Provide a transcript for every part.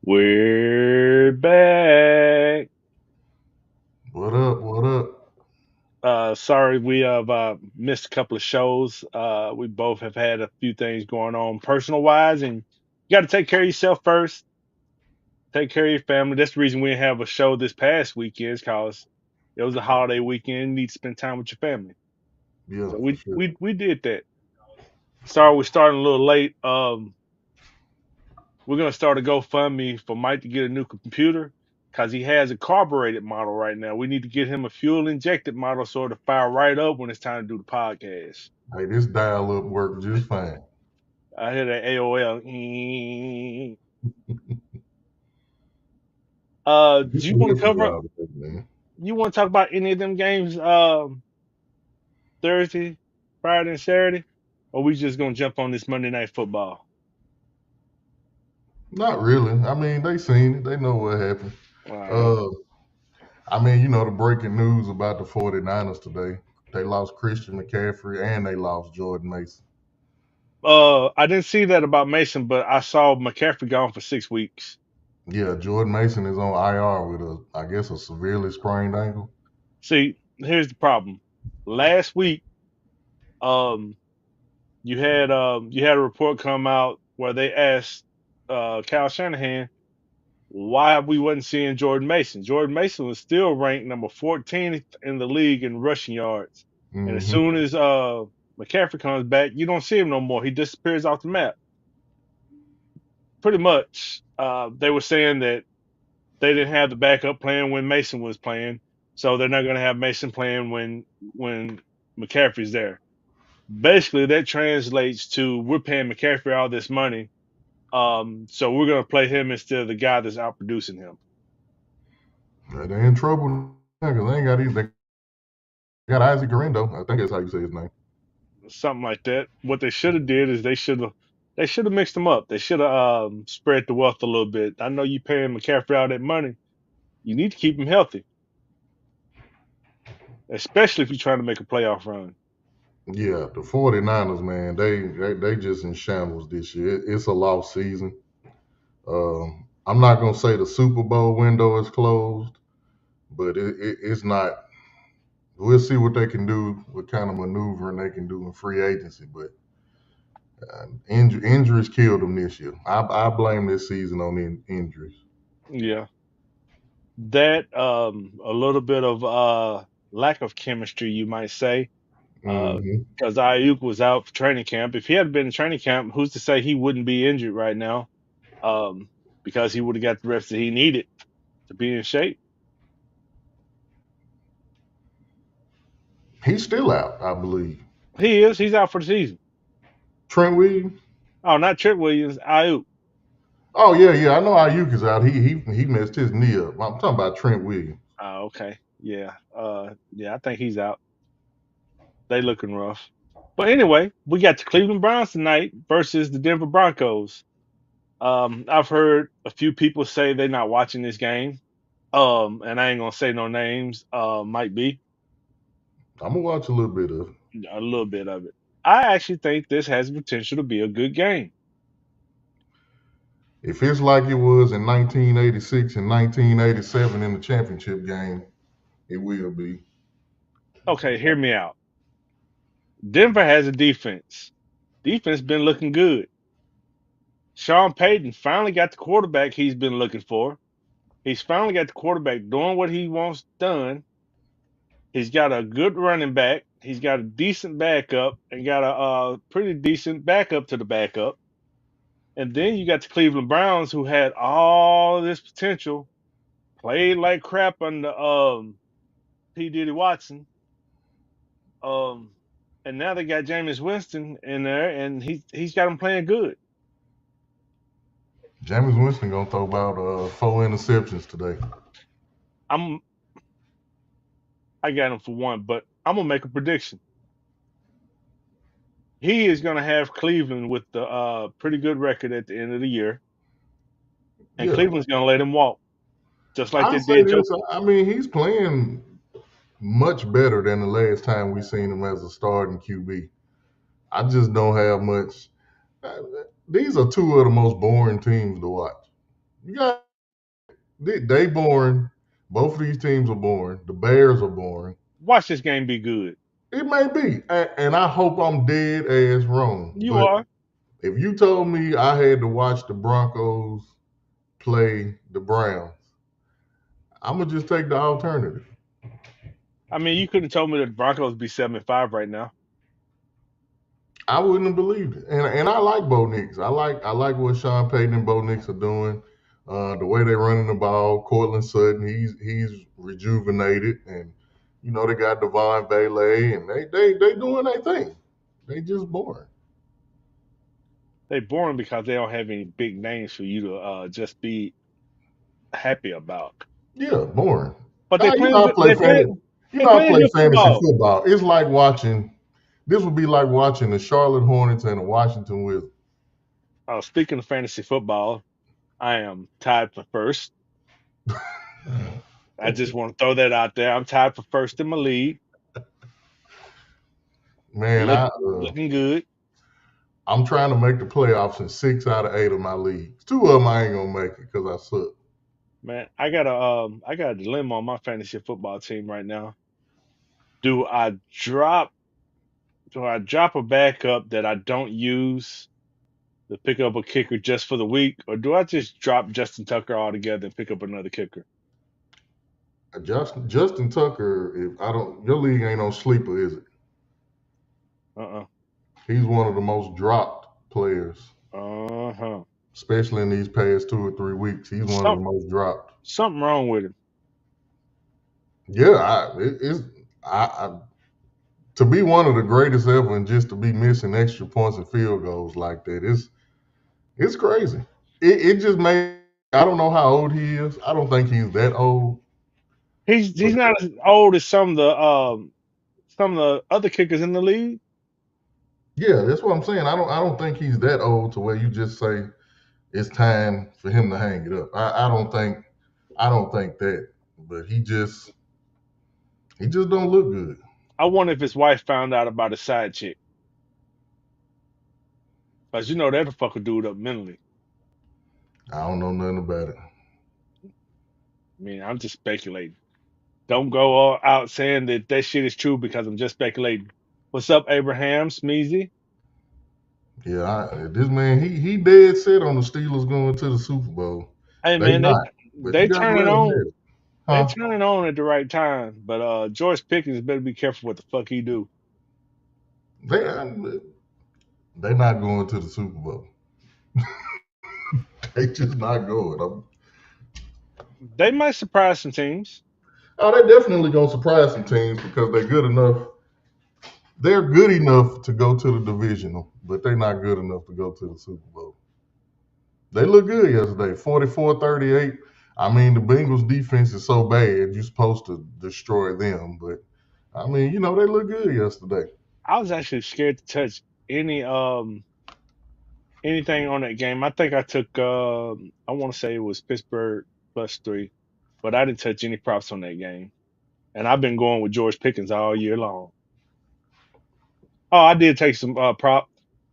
We're back. What up? What up? Sorry we have missed a couple of shows. We both have had a few things going on personal wise, and you got to take care of yourself first. Take care of your family. That's the reason we didn't have a show this past weekend, because it was a holiday weekend. You need to spend time with your family. Yeah, So for we sure. we we did that. Sorry we're starting a little late. We're gonna start a GoFundMe for Mike to get a new computer because he has a carbureted model right now. We need to get him a fuel injected model so it'll fire right up when it's time to do the podcast. Hey, this dial up worked just fine. I hear that AOL. Do Good you to want hear to from cover? y'all today, man. You want to talk about any of them games? Thursday, Friday, and Saturday, or we just gonna jump on this Monday Night Football? Not really. I mean, they seen it. They know what happened. All right. Uh, I mean, the breaking news about the 49ers today. They lost Christian McCaffrey and they lost Jordan Mason. I didn't see that about Mason, but I saw McCaffrey gone for 6 weeks. Yeah, Jordan Mason is on IR with I guess, a severely sprained ankle. See, here's the problem. Last week, um, you had a report come out where they asked Kyle Shanahan why we wasn't seeing Jordan Mason. Jordan Mason was still ranked number 14th in the league in rushing yards, and as Hmm. soon as McCaffrey comes back, you don't see him no more. He disappears off the map. Pretty much, they were saying that they didn't have the backup plan when Mason was playing, so they're not going to have Mason playing when McCaffrey's there. Basically, that translates to we're paying McCaffrey all this money, so we're gonna play him instead of the guy that's out producing him. They're in trouble now because they ain't got either. They got Isaac Garendo. I think that's how you say his name. Something like that. What they should have did is they should have mixed them up. They should have spread the wealth a little bit. I know you paying McCaffrey all that money. You need to keep him healthy, especially if you're trying to make a playoff run. Yeah, the 49ers, man, they just in shambles this year. It's a lost season. I'm not gonna say the Super Bowl window is closed, but it's not. We'll see what they can do, what kind of maneuvering they can do in free agency. But injuries killed them this year. I blame this season on injuries. Yeah, that a little bit of lack of chemistry, you might say, Hmm. because Ayuk was out for training camp. If he had been in training camp, who's to say he wouldn't be injured right now? Um, because he would have got the reps that he needed to be in shape. He's still out, I believe. He is. He's out for the season. Trent Williams. Oh, not Trent Williams. Ayuk. Oh yeah, yeah. I know Ayuk is out. He messed his knee up. I'm talking about Trent Williams. Oh, okay. Yeah. Yeah. I think he's out. They looking rough. But anyway, we got the Cleveland Browns tonight versus the Denver Broncos. I've heard a few people say they're not watching this game. And I ain't gonna say no names. Might be I'm gonna watch a little bit of. a little bit of it. I actually think this has potential to be a good game. If it's like it was in 1986 and 1987 in the championship game, it will be. Okay, hear me out. Denver has a defense. Defense been looking good. Sean Payton finally got the quarterback he's been looking for. He's finally got the quarterback doing what he wants done. He's got a good running back. He's got a decent backup and got a pretty decent backup to the backup. And then you got the Cleveland Browns who had all of this potential, played like crap under P. Diddy Watson. Um, and now they got Jameis Winston in there, and he's got him playing good. Jameis Winston gonna throw about 4 interceptions today. I'm I got him for one, but I'm gonna make a prediction. He is gonna have Cleveland with the pretty good record at the end of the year, and Yeah, Cleveland's gonna let him walk, just like I'll they say did this. Joker. I mean, he's playing much better than the last time we seen him as a starting QB. I just don't have much. uh, These are two of the most boring teams to watch. You got they boring. Both of these teams are boring. The Bears are boring. Watch this game be good. It may be, and I hope I'm dead ass wrong. You But are. if you told me I had to watch the Broncos play the Browns, I'm gonna just take the alternative. I mean, you couldn't have told me that the Broncos be 7-5 right now. I wouldn't have believed it. And I like Bo Nix. I like what Sean Payton and Bo Nix are doing. The way they're running the ball. Cortland Sutton, he's rejuvenated, and they got Devon Bailey, and they doing their thing. They just boring. They boring because they don't have any big names for you to just be happy about. Yeah, boring. But they I playing. play fantasy. They I playing play good fantasy football. football. It's like watching. This would be like watching the Charlotte Hornets and the Washington Wizards. Speaking of fantasy football, I am tied for first. I just want to throw that out there. I'm tied for first in my league. Man, Looking good. I'm trying to make the playoffs in 6 out of 8 of my leagues. 2 of them I ain't gonna make it because I suck. Man, I got a dilemma on my fantasy football team right now. Do I drop do I drop a backup that I don't use to pick up a kicker just for the week, or do I just drop Justin Tucker altogether and pick up another kicker? Justin Tucker, if I don't, your league ain't no sleeper, is it? Uh He's one of the most dropped players, huh. especially in these past 2 or 3 weeks. He's one of Some the most dropped. something wrong with him. Yeah, I to be one of the greatest ever and just to be missing extra points and field goals like that, it's crazy. It just made. I don't know how old he is. I don't think he's that old. He's But not as old as some of the other kickers in the league. yeah, that's what I'm saying. I don't think he's that old to where you just say it's time for him to hang it up. I don't think that. But he just don't look good. I wonder if his wife found out about his side chick. Cause you know that'll fuck a dude up mentally. I don't know nothing about it. I mean, I'm just speculating. Don't go all out saying that shit is true because I'm just speculating. What's up, Abraham Smeezy? Yeah, this man, he dead set on the Steelers going to the Super Bowl. Hey They man, not, but you they got to turn it let them on. have it, They huh? turn it on at the right time. But George Pickens better be careful what the fuck he do. They they not going to the Super Bowl. They just not going. They might surprise some teams. Oh, they definitely gonna surprise some teams because they're good enough. They're good enough to go to the divisional, but they're not good enough to go to the Super Bowl. They look good yesterday, 44-38. I mean, the Bengals defense is so bad, you're supposed to destroy them. But, I mean, they look good yesterday. I was actually scared to touch anything on that game. I think I took I want to say it was Pittsburgh +3, but I didn't touch any props on that game. And I've been going with George Pickens all year long. Oh, I did take some prop.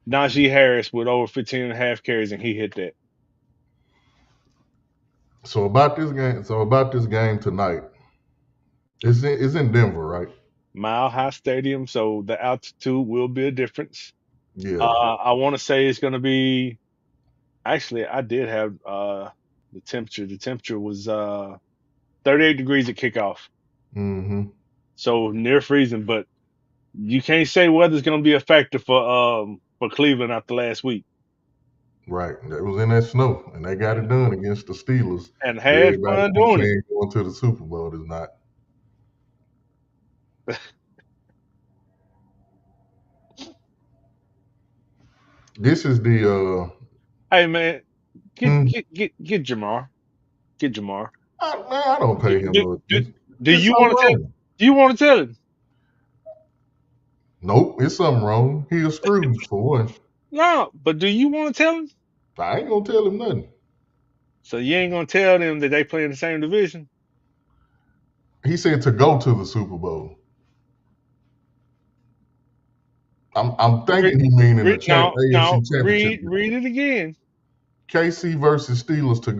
Najee Harris with over 15 and a half carries, and he hit that. So about this game tonight, it's in Denver, right? Mile High Stadium, so the altitude will be a difference. Yeah. I want to say it's going to be. Actually, I did have the temperature. The temperature was 38 degrees at kickoff, Mm-hmm. so near freezing. But you can't say weather's going to be a factor for Cleveland after last week. Right. That was in that snow, and they got it done against the Steelers, And who had everybody fun keeps doing it. saying going to the Super Bowl is not. This is the Hey man, hmm, get Jamar. Get Jamar. I don't Do, pay him do, no do, attention. do It's you something want to tell? wrong. Do you want to tell him? Nope, it's something wrong. He a Scrooge for one. No, but do you want to tell him? I ain't gonna tell him nothing. So you ain't gonna tell them that they play in the same division? He said to go to the Super Bowl. I'm Read, thinking he mean in the no, AFC no. Championship game. Read it again. KC versus Steelers to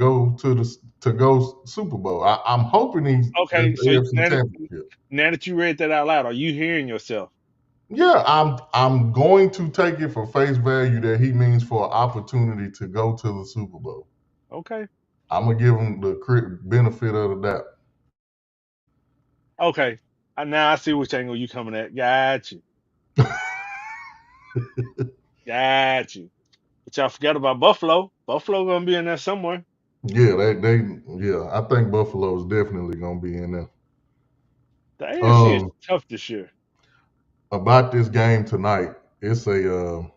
go Super Bowl. I'm hoping he's that's Okay, the so AFC Championship. now that you read that out loud, are you hearing yourself? Yeah, I'm going to take it for face value that he means for an opportunity to go to the Super Bowl. Okay. I'm gonna give him the benefit of the doubt. Okay. Now I see which angle you coming at. Got you. Got you. But y'all forgot about Buffalo. Buffalo gonna be in there somewhere. Yeah, yeah, I think Buffalo's definitely gonna be in there. The AFC is Um, tough this year. about this game tonight, it's a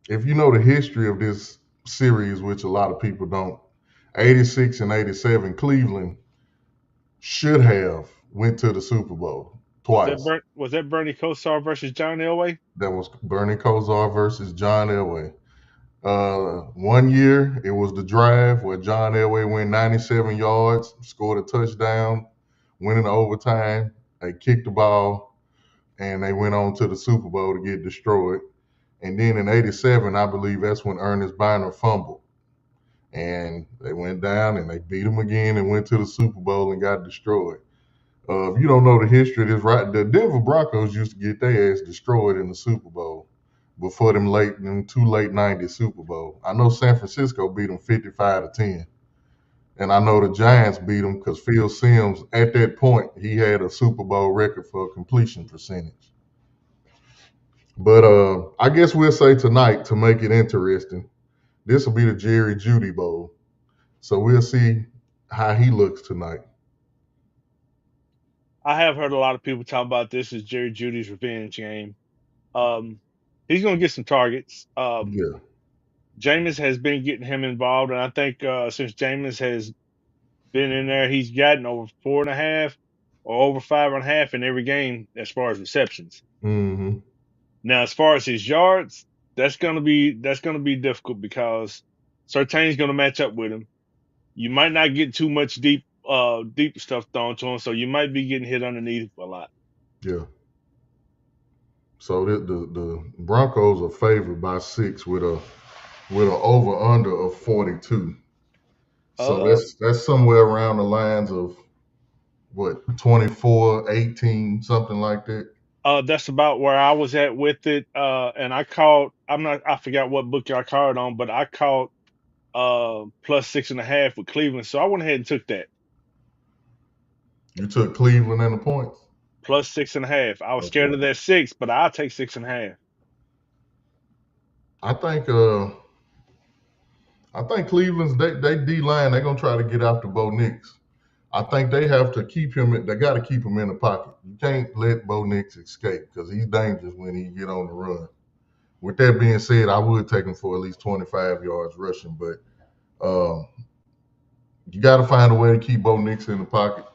if you know the history of this series, which a lot of people don't, 86 and 87, Cleveland should have went to the Super Bowl twice. Was that Bernie Kosar versus John Elway? That was Bernie Kosar versus John Elway. One year, it was the drive where John Elway went 97 yards, scored a touchdown, went into overtime. They kicked the ball, and they went on to the Super Bowl to get destroyed. And then in 87, I believe that's when Ernest Biner fumbled. And they went down and they beat him again and went to the Super Bowl and got destroyed. If you don't know the history of this, right? The Denver Broncos used to get their ass destroyed in the Super Bowl before them two late '90s Super Bowl. I know San Francisco beat them 55-10, and I know the Giants beat them because Phil Simms at that point he had a Super Bowl record for completion percentage. But I guess we'll say tonight to make it interesting, this will be the Jerry Judy Bowl, so we'll see how he looks tonight. I have heard a lot of people talk about this as Jerry Judy's revenge game. Um, he's gonna get some targets. Yeah. Jameis has been getting him involved, and I think since Jameis has been in there, he's gotten over 4.5 or over 5.5 in every game as far as receptions. Mm-hmm. Now, as far as his yards, that's gonna be difficult because Surtain's gonna match up with him. You might not get too much deep stuff thrown to him, so you might be getting hit underneath a lot. Yeah. So the Broncos are favored by 6 with an over under of 42. So Uh, that's somewhere around the lines of what 24-18, something like that. that's about where I was at with it. And I forgot what book I called on, but I called plus 6.5 with Cleveland. So I went ahead and took that You took Cleveland and the points. plus 6.5. I was scared Okay. of that 6, but I'll take 6.5. I think I think Cleveland's they D line they're gonna try to get after Bo Nix. I think they have to keep him. They got to keep him in the pocket. You can't let Bo Nix escape because he's dangerous when he get on the run. With that being said, I would take him for at least 25 yards rushing, but um, you got to find a way to keep Bo Nix in the pocket.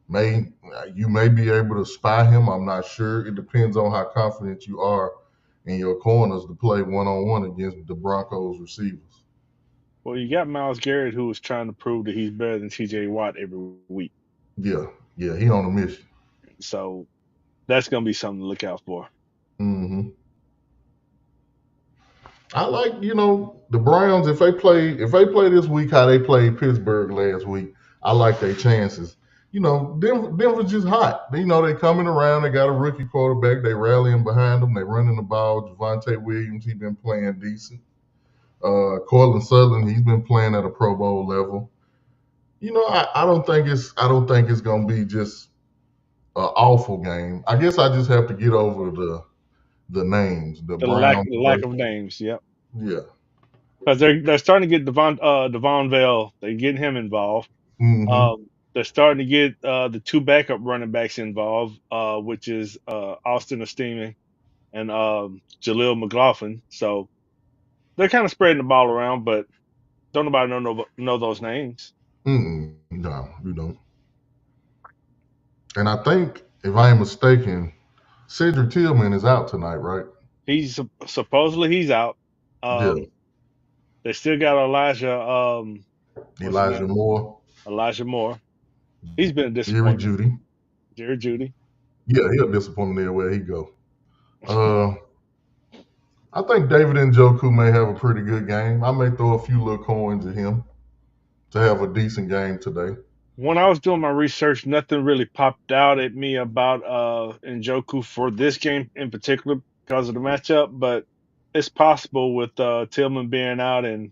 May you may be able to spy him. I'm not sure. It depends on how confident you are in your corners to play one on one against the Broncos receivers. Well, you got Miles Garrett who is trying to prove that he's better than TJ Watt every week. Yeah, yeah, he on a mission. So that's going to be something to look out for. Hmm. I like the Browns if they play this week how they played Pittsburgh last week. I like their chances. Denver's just hot. They coming around. They got a rookie quarterback. They rallying behind them. They running the ball. Javante Williams, he been playing decent. Cortland Sutherland, he's been playing at a Pro Bowl level. I don't think it's gonna be just an awful game. I guess I just have to get over the names. The Browns The lack versus of names, yep. yeah. Because they're starting to get Devon Bell. They're getting him involved. Hmm. They're starting to get the two backup running backs involved, which is Austin Esteeming and Jaleel McLaughlin. So they're kind of spreading the ball around, but don't nobody know those names. No, you don't. And I think, if I am mistaken, Cedric Tillman is out tonight, right? Supposedly he's out. Yeah. Um, they still got Elijah. What's his Elijah name? Moore, Elijah Moore. He's been a Jerry disappointment. Judy. Jerry Judy. Yeah, he'll disappoint there where he go. Uh, I think David Njoku may have a pretty good game. I may throw a few little coins at him to have a decent game today. When I was doing my research, nothing really popped out at me about Njoku for this game in particular because of the matchup, but it's possible with Tillman being out and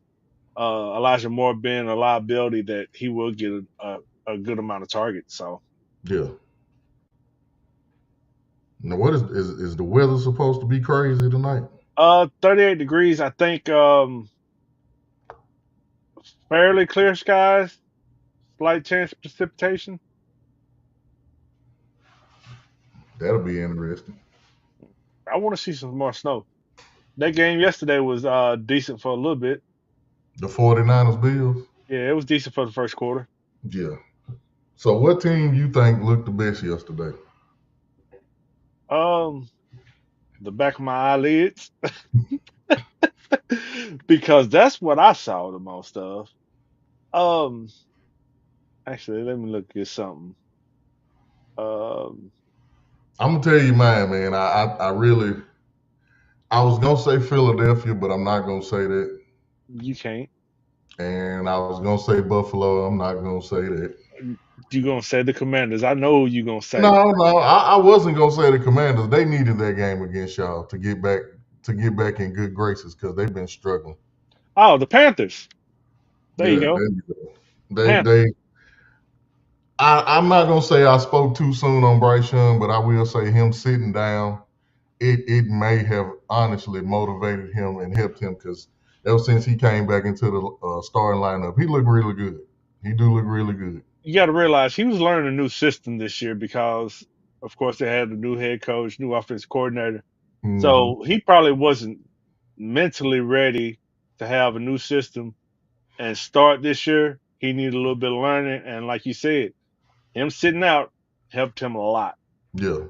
Elijah Moore being a liability that he will get a good amount of targets. So Yeah. Now, what is the weather supposed to be crazy tonight? 38 degrees, I think fairly clear skies, slight chance of precipitation. That'll be interesting. I want to see some more snow. That game yesterday was decent for a little bit. The 49ers Bills? Yeah, it was decent for the first quarter. Yeah. So, what team you think looked the best yesterday? Um, the back of my eyelids because that's what I saw the most of. Um, actually, let me look at something. Um, I'm gonna tell you mine, man. I really I was gonna say Philadelphia, but I'm not gonna say that. you can't. And I was gonna say Buffalo. I'm not gonna say that. You gonna say the Commanders? I know who you gonna say. No, I wasn't gonna say the Commanders. They needed that game against y'all to get back in good graces because they've been struggling. Oh, the Panthers. There you Yeah, go. they Panthers. I'm not gonna say I spoke too soon on Bryce Young, but I will say him sitting down, it may have honestly motivated him and helped him because ever since he came back into the starting lineup, he looked really good. He do look really good. You got to realize he was learning a new system this year because, of course, they had a new head coach, new offensive coordinator. Hmm. So he probably wasn't mentally ready to have a new system and start this year. He needed a little bit of learning, and like you said, him sitting out helped him a lot. Yeah,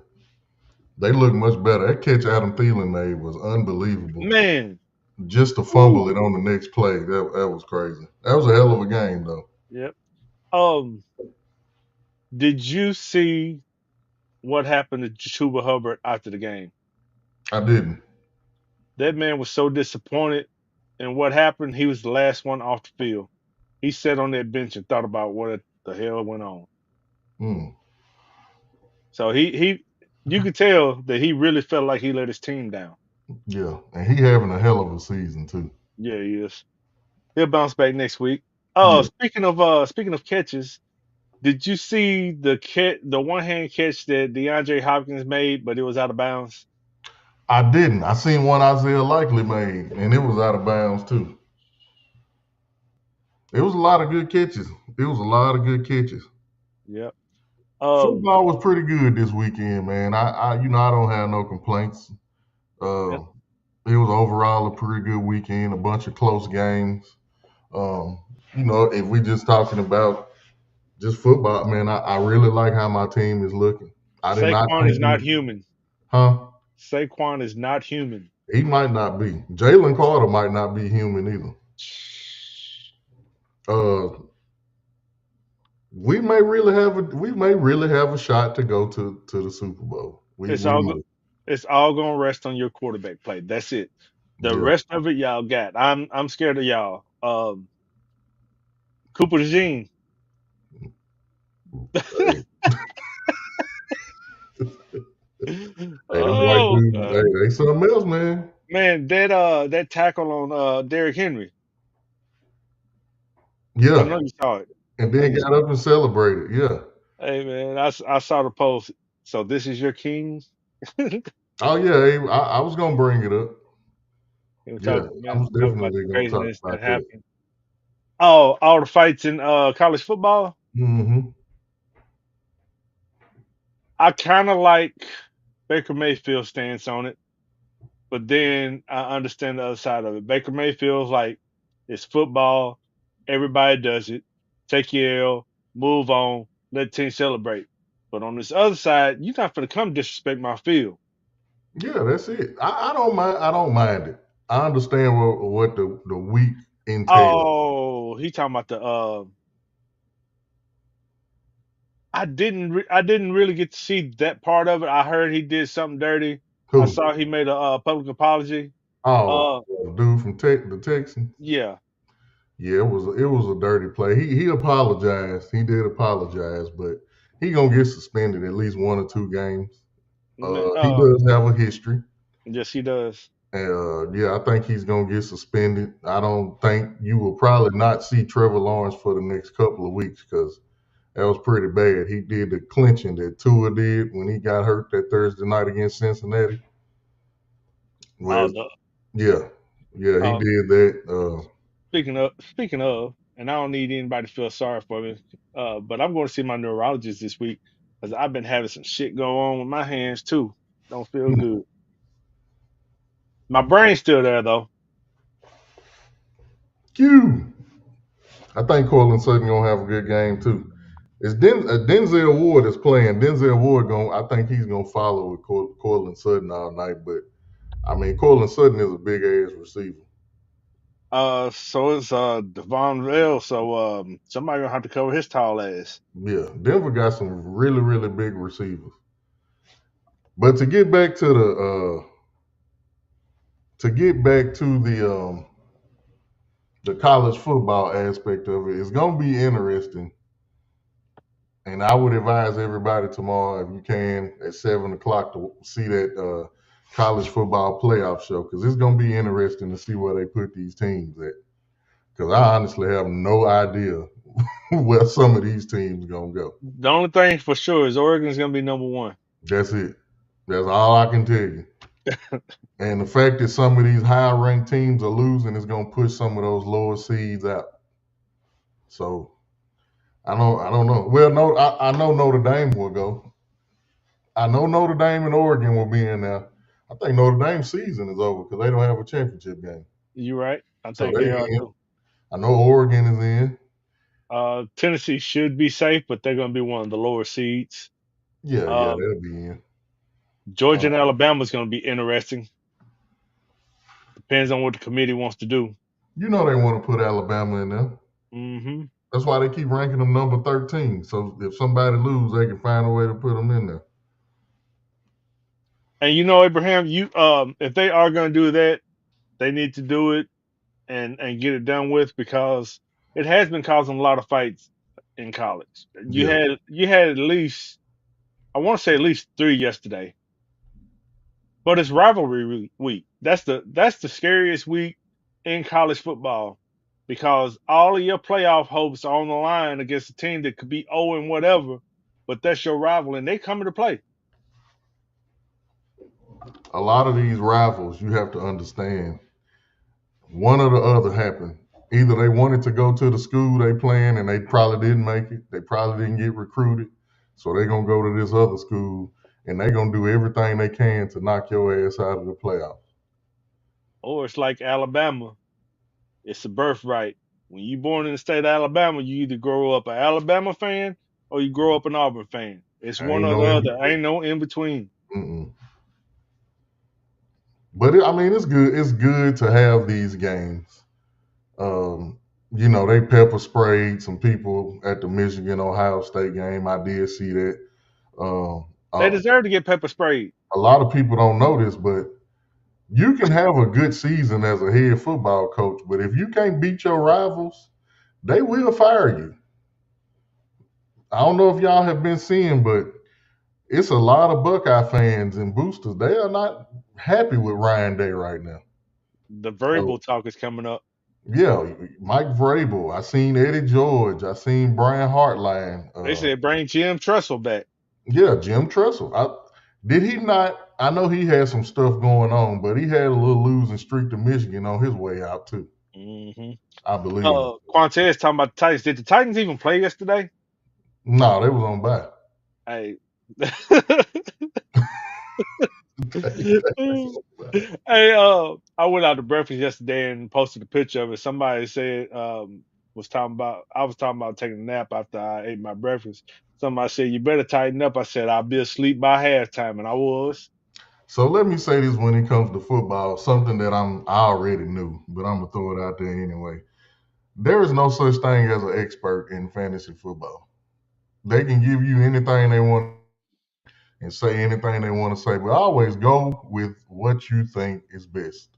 they look much better. That catch Adam Thielen made was unbelievable. Man, Just to ooh, fumble it on the next play, that was crazy. That was a hell of a game, though. yep. Um, did you see what happened to Chuba Hubbard after the game? I didn't. That man was so disappointed in what happened. He was the last one off the field. He sat on that bench and thought about what the hell went on. Mm, So you could tell that he really felt like he let his team down. yeah, and he having a hell of a season too. Yeah, he is. He'll bounce back next week. Yeah, Speaking of catches, did you see the one hand catch that DeAndre Hopkins made, but it was out of bounds? I didn't. I seen one Isaiah Likely made, and it was out of bounds too. It was a lot of good catches. It was a lot of good catches. Yep. Um. Football was pretty good this weekend, man. I don't have no complaints. Yep. Uh, it was overall a pretty good weekend. A bunch of close games. Um, if we just talking about just football, man, I really like how my team is looking. I did not Saquon think is we, not human. huh? Saquon is not human. He might not be. Jalen Carter might not be human either. Uh, we may really have a shot to go to the Super Bowl. We It's we all might. it's all gonna rest on your quarterback play. That's it. The Yeah. rest of it, y'all got. I'm scared of y'all. Cooper DeJean. Hey, hey, them white Oh dudes, God. they something else, man. Man, that tackle on Derrick Henry. I Yeah. know you saw it. And I know then you got saw up it. and celebrated. Yeah. Hey man, I saw the post. So this is your king. Oh yeah, hey, I was gonna bring it up. You know, Yeah, I was talk about definitely the gonna talk craziness that about that. happened. Oh, all the fights in college football. Hmm. I kind of like Baker Mayfield's stance on it, but then I understand the other side of it. Baker Mayfield's like it's football. Everybody does it. Take your L, move on, let the team celebrate. But on this other side, you're not going to come disrespect my field. Yeah, that's it. I don't mind. I don't mind it. I understand what the week entails. Oh, he talking about the. I didn't really get to see that part of it. I heard he did something dirty. I Who? saw he made a public apology. Oh, Uh, the dude from the Texans. yeah, Yeah, it was a dirty play. He apologized. He did apologize, but he gonna get suspended at least 1 or 2 games. man, He does have a history. yes, he does. Yeah, I think he's gonna get suspended. I don't think you will probably not see Trevor Lawrence for the next couple of weeks because that was pretty bad. He did the clinching that Tua did when he got hurt that Thursday night against Cincinnati. Uh, Whereas, the, yeah, yeah, he uh, did that. speaking of, and I don't need anybody to feel sorry for me. But I'm going to see my neurologist this week because I've been having some shit go on with my hands too. Don't feel good. My brain's still there though. Q. I think Cortland Sutton gonna have a good game too. It's Denzel Ward is playing. Denzel Ward going. I think he's gonna follow with Cortland Sutton all night. But I mean, Cortland Sutton is a big ass receiver. So it's Devon Bell. So somebody gonna have to cover his tall ass. Yeah, Denver got some really really big receivers. But to get back to the college football aspect of it, it's gonna be interesting. And I would advise everybody tomorrow, if you can, at 7 o'clock to see that college football playoff show because it's going to be interesting to see where they put these teams at. Because I honestly have no idea where some of these teams going to go. The only thing for sure is Oregon's gonna be number one. That's it. That's all I can tell you. And the fact that some of these high ranked teams are losing is going to push some of those lower seeds out. So I don't know. Well, no, I know Notre Dame will go. I know Notre Dame and Oregon will be in there. I think Notre Dame's season is over because they don't have a championship game. You right? I So think they they are in. too. I know Oregon is in. Tennessee should be safe, but they're gonna be one of the lower seeds. Yeah, yeah, Um, they'll be in. Georgia Uh, and Alabama is gonna be interesting. Depends on what the committee wants to do. you know they want to put Alabama in there. Hmm That's why they keep ranking them number 13. So if somebody lose, they can find a way to put them in there. And Abraham, you if they are gonna do that, they need to do it and get it done with because it has been causing a lot of fights in college. Yeah, You had at least I want to say at least three yesterday, but it's week. That's the scariest week in college football because all of your playoff hopes are on the line against a team that could be 0 and whatever, but that's your rival and they come into play. a lot of these rivals, you have to understand, one or the other happened. Either they wanted to go to the school they playing and they probably didn't make it. They probably didn't get recruited. So they're going to go to this other school and they're going to do everything they can to knock your ass out of the playoffs. Or it's like Alabama. It's a birthright. When you born in the state of Alabama, you either grow up an Alabama fan or you grow up an Auburn fan. It's I one ain't or the no in other. between. Ain't no in between. Mm-mm. But I mean, it's good. It's good to have these games. Um, they pepper sprayed some people at the Michigan Ohio State game. I did see that. Um, They uh, deserve to get pepper sprayed. a lot of people don't know this, but you can have a good season as a head football coach, but if you can't beat your rivals, they will fire you. I don't know if y'all have been seeing, but it's a lot of Buckeye fans and boosters. They are not happy with Ryan Day right now. The So variable talk is coming up. yeah, Mike Vrabel. I seen Eddie George. I seen Brian Hartline. They said bring Jim Tressel back. Yeah, Jim Tressel. Did he not? I know he had some stuff going on, but he had a little losing streak to Michigan on his way out too. Hmm I believe. Quantez talking about the Titans. Did the Titans even play yesterday? No, they was on bye. Hey. Hey, I went out to breakfast yesterday and posted a picture of it. Somebody said, I was talking about taking a nap after I ate my breakfast. Somebody said, you better tighten up. I said, I'll be asleep by halftime. And I was. So let me say this when it comes to football, something that I already knew, but I'm gonna throw it out there anyway. There is no such thing as an expert in fantasy football. They can give you anything they want and say anything they want to say, but always go with what you think is best.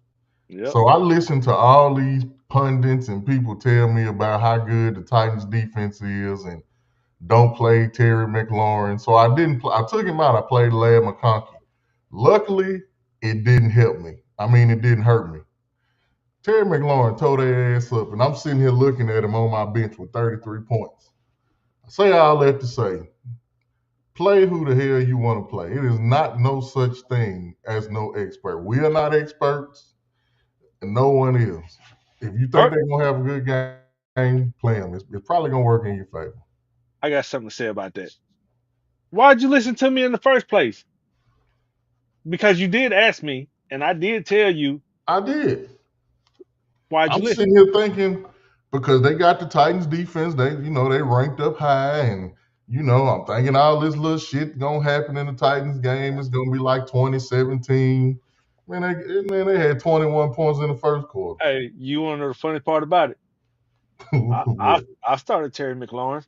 Yep. So I listen to all these pundits and people tell me about how good the Titans defense is and don't play Terry McLaurin. So I didn't. I took him out. I played Lad McConkey. Luckily, it didn't help me. I mean, it didn't hurt me. Terry McLaurin tore their ass up, and I'm sitting here looking at him on my bench with 33 points. I say all that to say, play who the hell you want to play. It is not no such thing as no expert. We are not experts, and no one is. If you think Or they're gonna have a good game, play them. It's probably gonna work in your favor. I got something to say about that. Why'd you listen to me in the first place? Because you did ask me, and I did tell you I did. why'd you I'm listen. sitting here thinking because they got the Titans defense, they ranked up high, and I'm thinking all this little shit gonna happen in the Titans game. It's gonna be like 2017. Man, they had 21 points in the first quarter. Hey, you wanna know the funny part about it? I I, What? I started Terry McLaurin.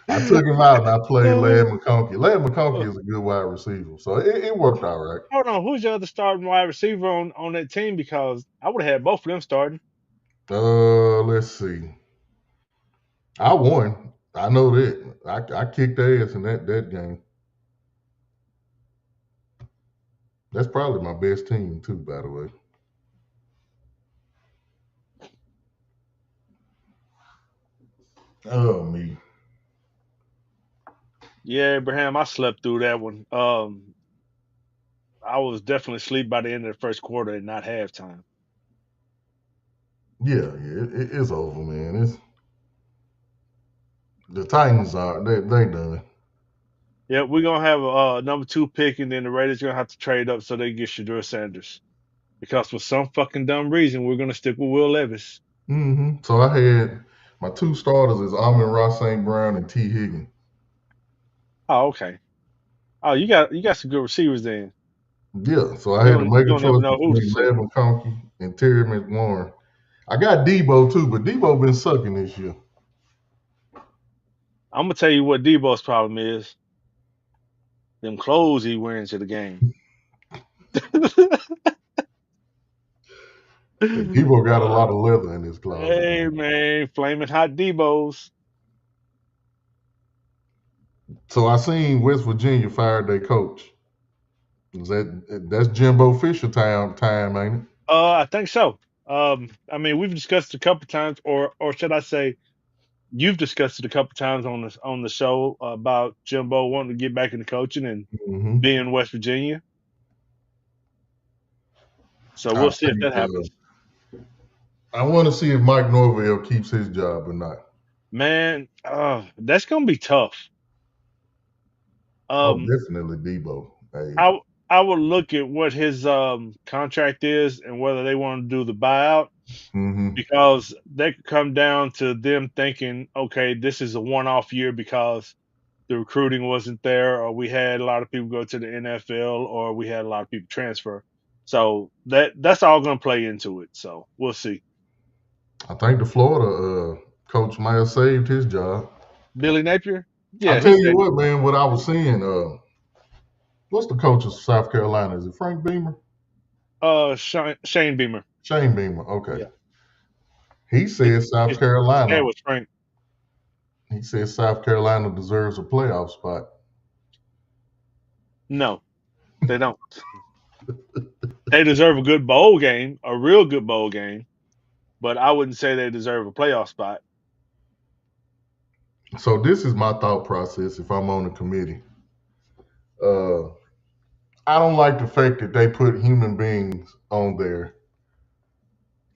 I took him out and I played Lad Uh, McConkey. Lad McConkey is a good wide receiver, so it worked out right. Hold on, who's your other starting wide receiver on that team? Because I would have had both of them starting. Let's see. I won. I know that. I kicked ass in that game. That's probably my best team too, by the way. Oh me. Yeah, Abraham, I slept through that one. I was definitely asleep by the end of the first quarter and not halftime. Yeah, it's over, man. It's the Titans are they done. Yeah, we're gonna have a number two pick, and then the Raiders gonna have to trade up so they get Shador Sanders. Because for some fucking dumb reason, we're gonna stick with Will Levis. So I had my two starters is Amon Ross St. Brown and T. Higgins. Oh, okay. Oh, you got some good receivers then. Yeah, so I had to make You a don't never choice know who to between sit. Lad McConkey and Terry McLaurin. I got Debo too, but Debo been sucking this year. I'm gonna tell you what Debo's problem is. Them clothes he wearing to the game. And Debo got a lot Uh, of leather in his closet. hey man, flaming hot Debo's. So I seen West Virginia fired their coach. That's Jimbo Fisher time, ain't it? I think so. I mean, we've discussed it a couple times, or should I say, you've discussed it a couple times on the show about Jimbo wanting to get back into coaching and hmm being in West Virginia. So I we'll see if think that happens. I want to see if Mike Norvell keeps his job or not. Man, that's gonna be tough. Oh, Um, definitely Debo. Hey. I would look at what his contract is and whether they want to do the buyout hmm because that could come down to them thinking, okay, this is a one-off year because the recruiting wasn't there, or we had a lot of people go to the NFL, or we had a lot of people transfer. So that's all going to play into it. So we'll see. I think the Florida coach might have saved his job. Billy Napier, I yeah, he tell you said, what, man, what I was seeing, what's the coach of South Carolina? Is it Frank Beamer? Shane Beamer, Shane Beamer. Okay. yeah, He his, said South his dad Carolina. was Frank. He said South Carolina deserves a playoff spot. No, they don't. They deserve a good bowl game, a real good bowl game, but I wouldn't say they deserve a playoff spot. So this is my thought process if I'm on the committee. Uh, I don't like the fact that they put human beings on there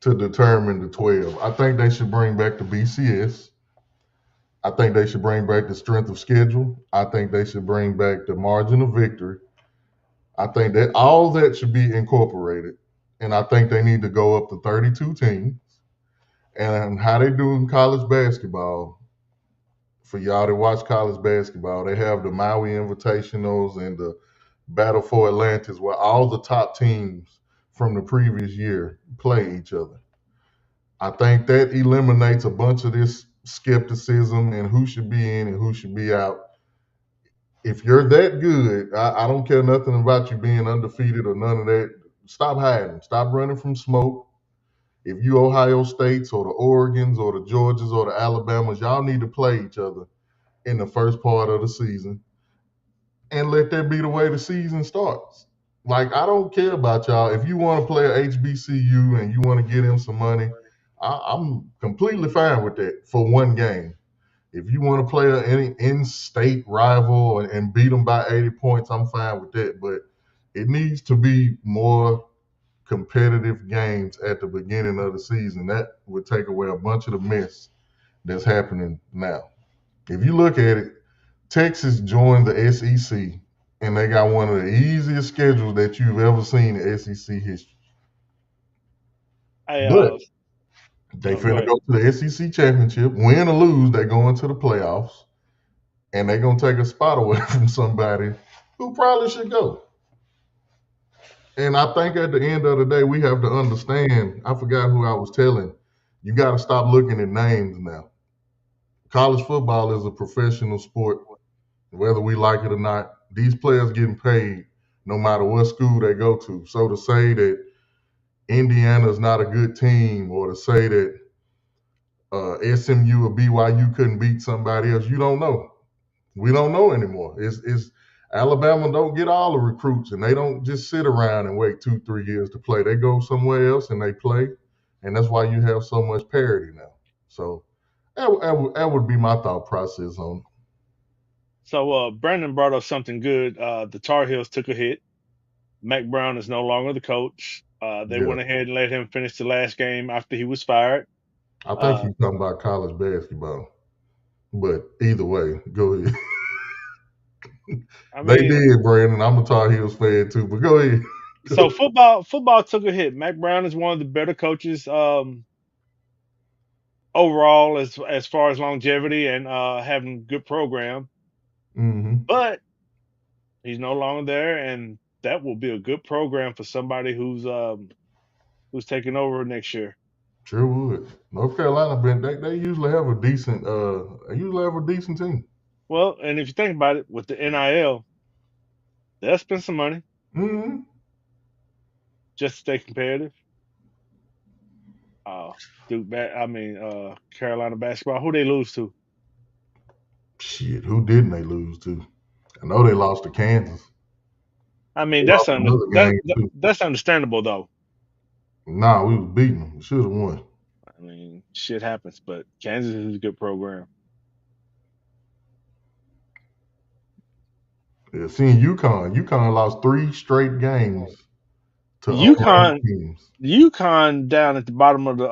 to determine the 12. I think they should bring back the BCS. I think they should bring back the strength of schedule. I think they should bring back the margin of victory. I think that all that should be incorporated. And I think they need to go up to 32 teams. And how they do in college basketball, for y'all that watch college basketball, they have the Maui Invitationals and the Battle for Atlantis, where all the top teams from the previous year play each other. I think that eliminates a bunch of this skepticism and who should be in and who should be out. If you're that good, I don't care nothing about you being undefeated or none of that. Stop hiding. Stop running from smoke. If you Ohio States or the Oregons or the Georgias or the Alabamas, y'all need to play each other in the first part of the season and let that be the way the season starts. Like, I don't care about y'all. If you want to play a HBCU and you want to get him some money, I'm completely fine with that for one game. If you want to play any in-state rival and beat them by 80 points, I'm fine with that. But it needs to be more competitive games at the beginning of the season. That would take away a bunch of the mess that's happening now. If you look at it, Texas joined the SEC, and they got one of the easiest schedules that you've ever seen in SEC history. I But they oh, go finna ahead. go to the SEC championship, win or lose, they go into the playoffs, and they're gonna take a spot away from somebody who probably should go. And I think at the end of the day, we have to understand. I forgot who I was telling. You got to stop looking at names now. College football is a professional sport, whether we like it or not. These players getting paid no matter what school they go to. So to say that Indiana is not a good team, or to say that SMU or BYU couldn't beat somebody else, you don't know. We don't know anymore. It's Alabama don't get all the recruits, and they don't just sit around and wait 2, 3 years to play. They go somewhere else and they play, and that's why you have so much parity now. So that would be my thought process on it. So Brandon brought up something good. The Tar Heels took a hit. Mac Brown is no longer the coach. They Yeah, went ahead and let him finish the last game after he was fired. I think Uh, he's talking about college basketball, but either way, go ahead. I They mean, did, Brandon. I'm a Tar Heels fan too, but go ahead. so football took a hit. Mac Brown is one of the better coaches overall as far as longevity and having good program, Hmm. but he's no longer there, and that will be a good program for somebody who's taking over next year. Sure would. North Carolina been they usually have a decent they usually have a decent team. Well, and if you think about it, with the NIL, they'll spend some money Hmm. just to stay competitive. Uh, Carolina basketball. Who they lose to? Shit, who didn't they lose to? I know they lost to Kansas. I mean, They lost another game too. that's understandable though. Nah, we was beating them. We should have won. I mean, shit happens, but Kansas is a good program. Yeah, seeing UConn lost 3 straight games to unranked UConn, teams. UConn down at the bottom of the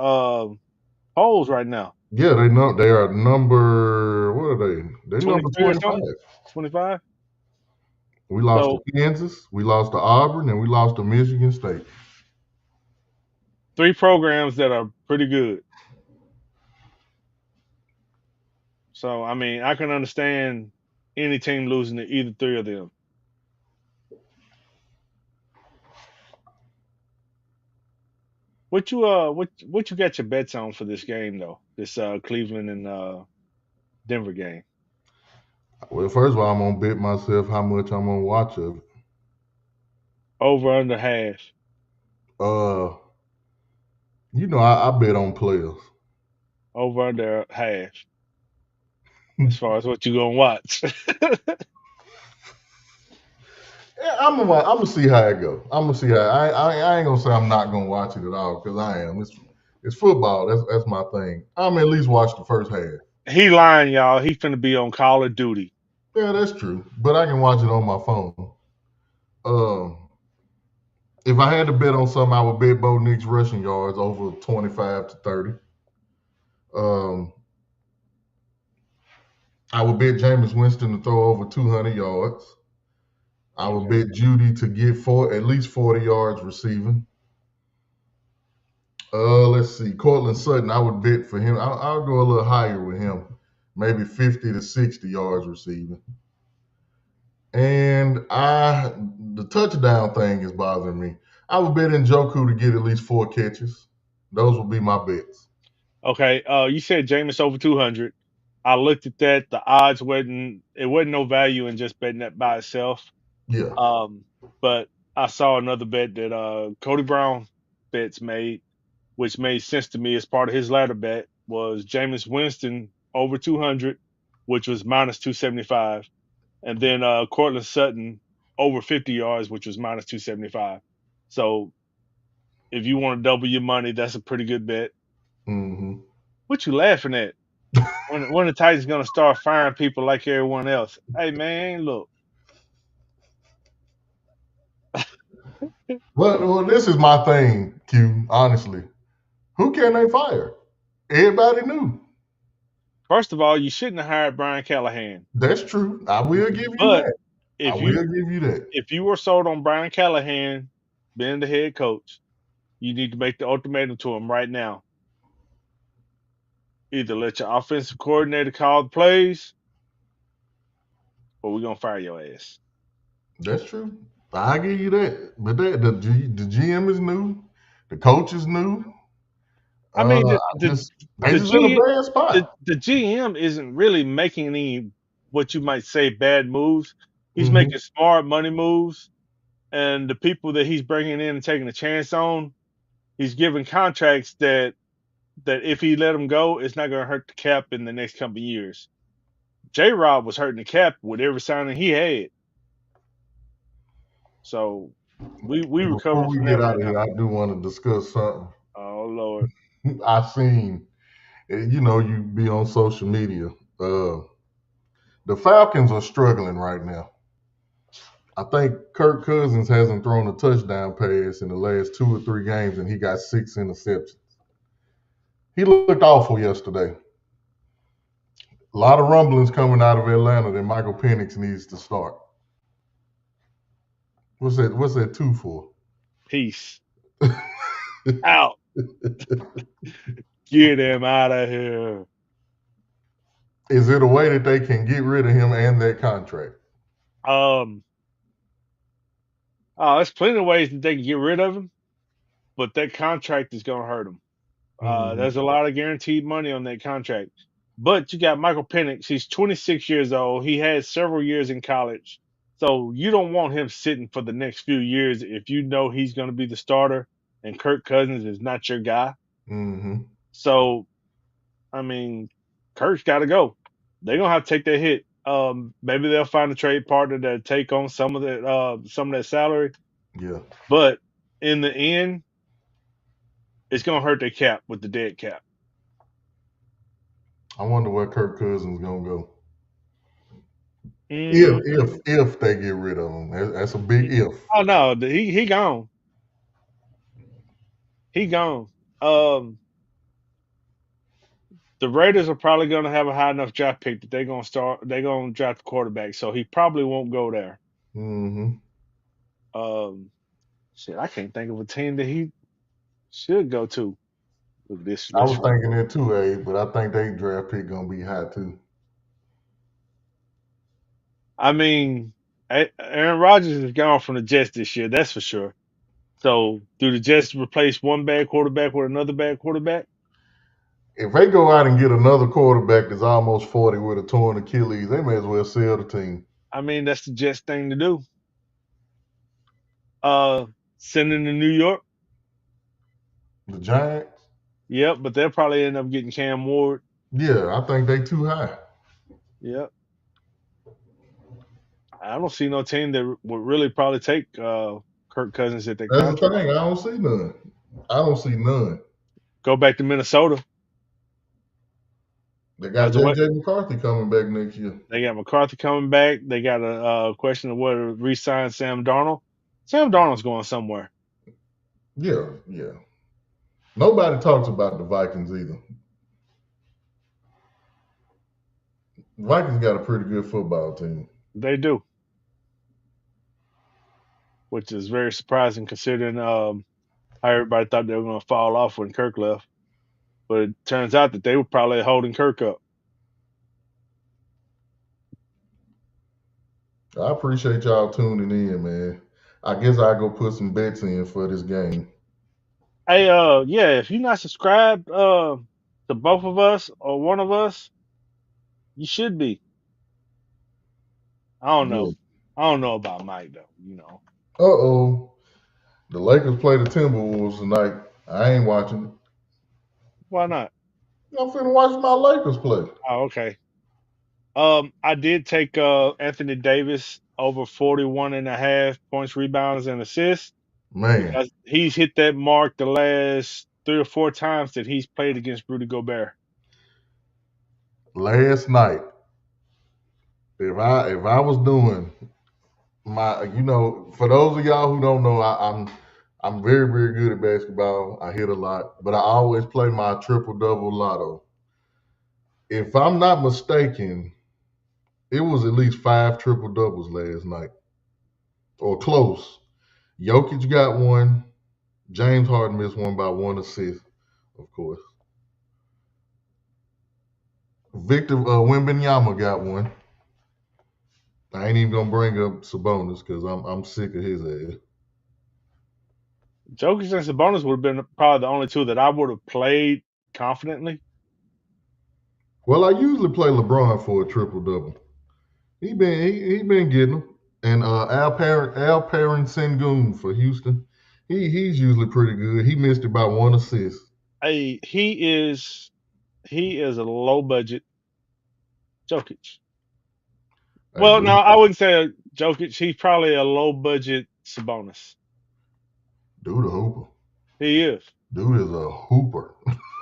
polls right now. Yeah, they know they are number. What are they? They're number 23 or 25. something. 25. We lost to So Kansas, we lost to Auburn, and we lost to Michigan State. three programs that are pretty good. So I mean, I can understand any team losing to either three of them. What you got your bets on for this game though? This Cleveland and Denver game. Well, first of all, I'm gonna bet myself how much I'm gonna watch of it. Over under half. Uh, I bet on players. Over under half. As far as what you gonna watch. Yeah, I'm gonna see how it go. I'm gonna see how. I ain't gonna say I'm not gonna watch it at all because I am. It's football. That's my thing. I'm at least watch the first half. He lying, y'all. He finna be on Call of Duty. Yeah, that's true. But I can watch it on my phone. Um, if I had to bet on something, I would bet Bo Nix rushing yards over 25 to 30. Um, I would bet Jameis Winston to throw over 200 yards. I would Okay. bet Judy to get at least 40 yards receiving. Let's see. Cortland Sutton, I would bet for him. I'll go a little higher with him, maybe 50 to 60 yards receiving. And the touchdown thing is bothering me. I would bet Njoku to get at least 4 catches. Those would be my bets. Okay. You said Jameis over 200. I looked at that. The odds wasn't. It wasn't no value in just betting that by itself. Yeah. Um, but I saw another bet that Cody Brown bets made, which made sense to me as part of his ladder bet, was Jameis Winston over 200, which was minus 275, and then Cortland Sutton over 50 yards, which was minus 275. So if you want to double your money, that's a pretty good bet. Hmm. What you laughing at? When the Titans gonna start firing people like everyone else? Hey man, look, Well, this is my thing, Q. Honestly, who can they fire? Everybody knew. first of all, you shouldn't have hired Brian Callahan. That's true. I will give you But that. I if will you give you that. if you were sold on Brian Callahan being the head coach, you need to make the ultimatum to him right now. Either let your offensive coordinator call the plays, or we're gonna fire your ass. That's true. I give you that. But the GM is new. The coach is new. I mean, I just they the just in a G bad spot. the GM isn't really making any what you might say bad moves. He's Hmm. making smart money moves, and the people that he's bringing in and taking a chance on, he's giving contracts that if he let them go, it's not going to hurt the cap in the next couple of years. J. Rob was hurting the cap with every signing he had, so we Before recovering we from get that out right of now. here, I do want to discuss something. Oh Lord, I seen, you be on social media. Uh, the Falcons are struggling right now. I think Kirk Cousins hasn't thrown a touchdown pass in the last 2 or 3 games, and he got 6 interceptions. He looked awful yesterday. A lot of rumblings coming out of Atlanta that Michael Penix needs to start. What's that? What's that two for? peace out. Get him out of here. Is it a way that they can get rid of him and that contract? Um, there's plenty of ways that they can get rid of him, but that contract is going to hurt him. Hmm. There's a lot of guaranteed money on that contract. But you got Michael Penix. He's 26 years old. He had several years in college. So you don't want him sitting for the next few years if you know he's going to be the starter and Kirk Cousins is not your guy. Hmm. So, I mean, Kirk's got to go. They're going to have to take that hit. Maybe they'll find a trade partner to take on some of that salary. Yeah. But in the end, it's going to hurt their cap with the dead cap. I wonder where Kirk Cousins gonna go. If Mm, if if they get rid of him, that's a big if. oh no, he gone. He gone. Um, the Raiders are probably going to have a high enough draft pick that they're going to start. They're going to draft the quarterback, so he probably won't go there. Hmm. Um, shit, I can't think of a team that he should go to. Look at this I list was real thinking quick. that too, Abe, but I think they draft pick gonna be high too. I mean, Aaron Rodgers is gone from the Jets this year. That's for sure. So, do the Jets replace one bad quarterback with another bad quarterback? If they go out and get another quarterback that's almost 40 with a torn Achilles, they may as well sell the team. I mean, that's the Jets thing to do. Uh, Sending to New York. The Giants, Yep, but they'll probably end up getting Cam Ward. yeah, I think they too high. Yep. I don't see no team that would really probably take Kirk Cousins at that That's the contract. thing. I don't see none. I don't see none. Go back to Minnesota They got because of what JJ McCarthy coming back next year. they got McCarthy coming back. They got a question of whether to re-sign Sam Darnold. Sam Darnold's going somewhere. Yeah, yeah. Nobody talks about the Vikings either. Vikings got a pretty good football team. They do, which is very surprising considering how everybody thought they were going to fall off when Kirk left. But it turns out that they were probably holding Kirk up. I appreciate y'all tuning in, man. I guess I go put some bets in for this game. Hey, yeah, if you're not subscribed to both of us or one of us, You should be. I don't Yeah. know. I don't know about Mike though. You know Uh-oh. The Lakers play the Timberwolves tonight. I ain't watching it. why not? I'm finna watch my Lakers play. Oh, okay. I did take Anthony Davis over 41.5 points, rebounds, and assists Man, because he's hit that mark the last 3 or 4 times that he's played against Rudy Gobert. last night, if I was doing my, for those of y'all who don't know, I'm very, very good at basketball. I hit a lot, but I always play my triple double lotto. If I'm not mistaken, it was at least five triple doubles last night, or close. Jokic got one. James Harden missed one by one assist, of course. Victor Wembanyama got one. I ain't even gonna bring up Sabonis because I'm sick of his ass. Jokic and Sabonis would have been probably the only two that I would have played confidently. Well, I usually play LeBron for a triple double. He been getting them, and Alperen Sengun for Houston. He's usually pretty good. He missed about one assist. He is a low budget Jokic. Hey, Well, no, dude, I wouldn't say a Jokic. He's probably a low budget Sabonis. dude a hooper. He is. Dude is a hooper.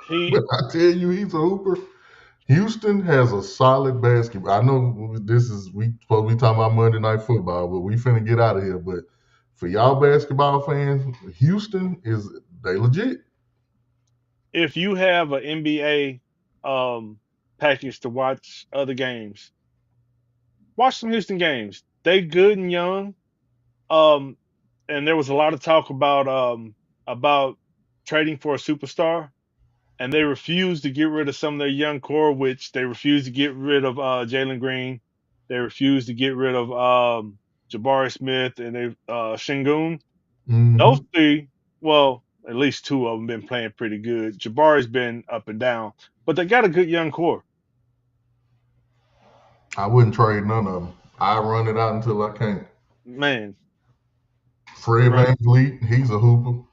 He But I tell you, he's a hooper. Houston has a solid basketball. I know this is we supposed to be talking about Monday Night Football, but we finna get out of here. But for y'all basketball fans, Houston is they legit. if you have an NBA package to watch other games, watch some Houston games. They good and young. Um, and there was a lot of talk about trading for a superstar, and they refused to get rid of some of their young core, which they refused to get rid of Jalen Green. They refused to get rid of Jabari Smith and they Shingun. Those Hmm. three, well, at least two of them been playing pretty good. Jabari's been up and down, but they got a good young core. I wouldn't trade none of them. I run it out until I can't. Man, Fred run. Van Vliet, he's a hooper.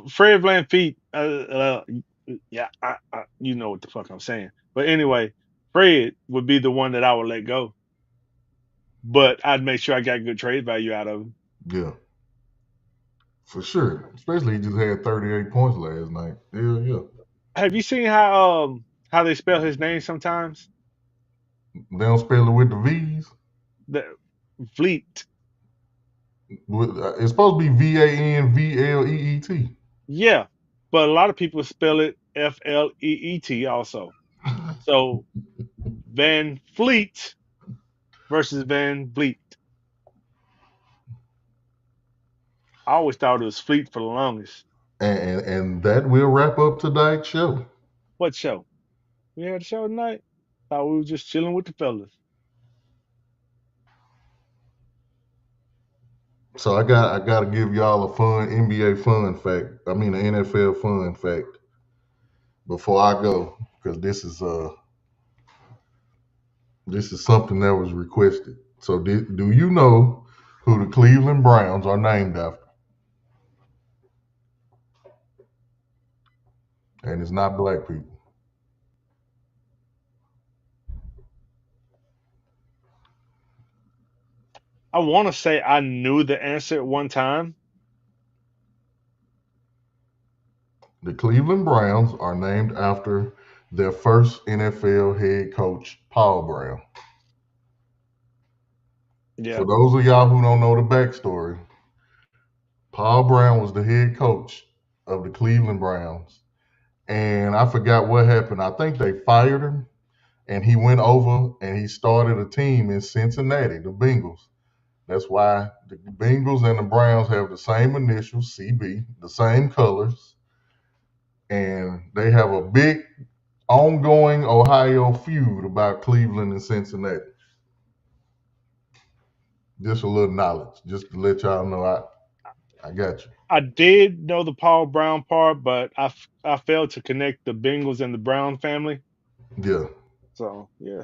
Fred VanVleet, yeah, you know what the fuck I'm saying. But anyway, Fred would be the one that I would let go, but I'd make sure I got good trade value out of him. Yeah, for sure. Especially he just had 38 points last night. Yeah, yeah. Have you seen how they spell his name sometimes? They don't spell it with the V's. The Vleet. It's supposed to be VANVLEET. Yeah, but a lot of people spell it Fleet also. So Van Fleet versus Van Vliet. I always thought it was Fleet for the longest. And that will wrap up tonight's show. What show? We had a show tonight. Thought we were just chilling with the fellas. So I gotta give y'all a fun NBA fun fact. I mean an NFL fun fact before I go because this is something that was requested. So do you know who the Cleveland Browns are named after? And it's not black people. I want to say I knew the answer at one time. The Cleveland Browns are named after their first NFL head coach, Paul Brown. Yeah, For those of y'all who don't know the backstory, Paul Brown was the head coach of the Cleveland Browns. And I forgot what happened. I think they fired him and he went over and he started a team in Cincinnati, the Bengals. That's why the Bengals and the Browns have the same initials, CB, the same colors, and they have a big ongoing Ohio feud about Cleveland and Cincinnati. Just a little knowledge, just to let y'all know I got you. I did know the Paul Brown part, but I failed to connect the Bengals and the Brown family. Yeah. So yeah.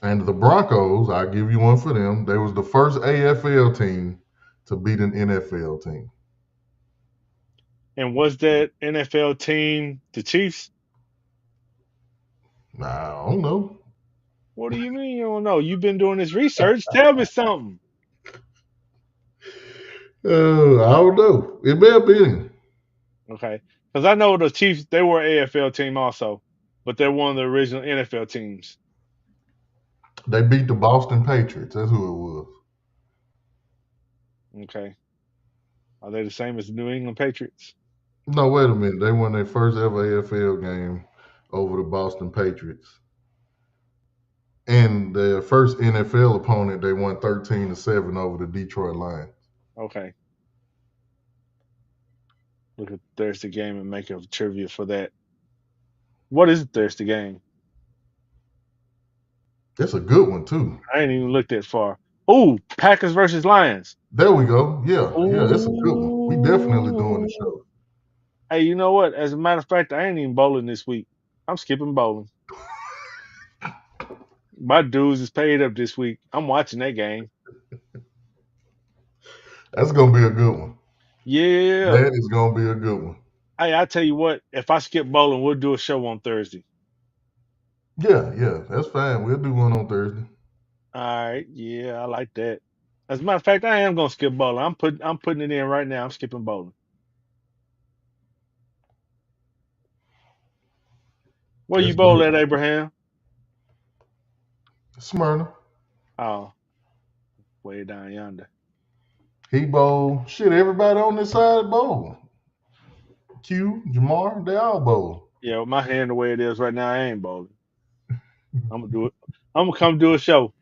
And the Broncos, I give you one for them. They was the first AFL team to beat an NFL team. And was that NFL team the Chiefs? Nah, I don't know. What do you mean you don't know? You've been doing this research. Tell me something. I don't know. It may have been. Okay. Because I know the Chiefs, they were an AFL team also, but they're one of the original NFL teams. They beat the Boston Patriots. That's who it was. Okay. Are they the same as the New England Patriots? No, wait a minute. They won their first ever AFL game over the Boston Patriots. And their first NFL opponent, they won 13-7 over the Detroit Lions. Okay. Look at Thursday game and make a trivia for that. What is the Thursday game? That's a good one too. I ain't even looked that far. Ooh, Packers versus Lions. There we go. Yeah, yeah, that's a good one. We definitely doing the Ooh. show. Hey, you know what? As a matter of fact, I ain't even bowling this week. I'm skipping bowling. My dues is paid up this week. I'm watching that game. That's gonna be a good one. Yeah. That is gonna be a good one. Hey, I tell you what, if I skip bowling, we'll do a show on Thursday. Yeah, yeah, that's fine. We'll do one on Thursday. All right. Yeah, I like that. As a matter of fact, I am gonna skip bowling. I'm putting it in right now. I'm skipping bowling. Where you Let's bowl do at, it. Abraham? Smyrna. Oh, way down yonder. He bowl. Shit, everybody on this side bowl. Q, Jamar, they all bowl. Yeah, with my hand the way it is right now, I ain't bowling. I'm gonna do it. I'm gonna come do a show.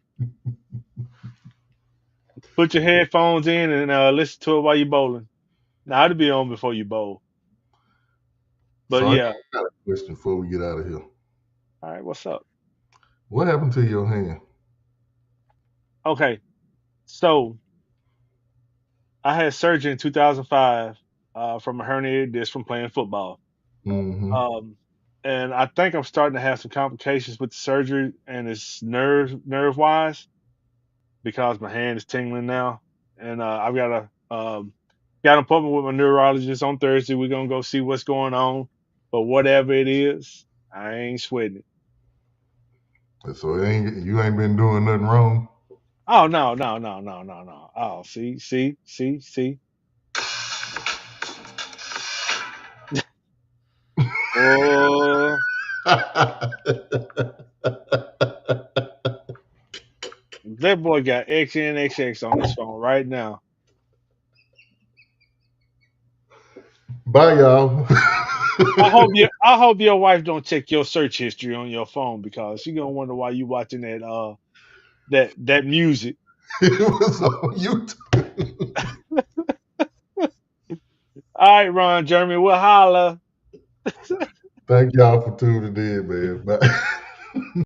Put your headphones in and listen to it while you're bowling. Now it'll be on before you bowl. But So I yeah. got a question before we get out of here. All right. What's up? What happened to your hand? Okay. So I had surgery in 2005 from a herniated disc from playing football. Mm-hmm. Um, and I think I'm starting to have some complications with the surgery, and it's nerve wise because my hand is tingling now, and I've got an appointment with my neurologist on Thursday. We're gonna go see what's going on, but whatever it is, I ain't sweating it. So you ain't been doing nothing wrong. Oh no, no, no, no, no, no. Oh, see. Oh, that boy got XNXX on his phone right now. Bye, y'all. I hope your wife don't check your search history on your phone because she gonna wonder why you watching that music. It was on YouTube. All right, Ron Jeremy, we'll holla. Thank y'all for tuning in, man. Bye.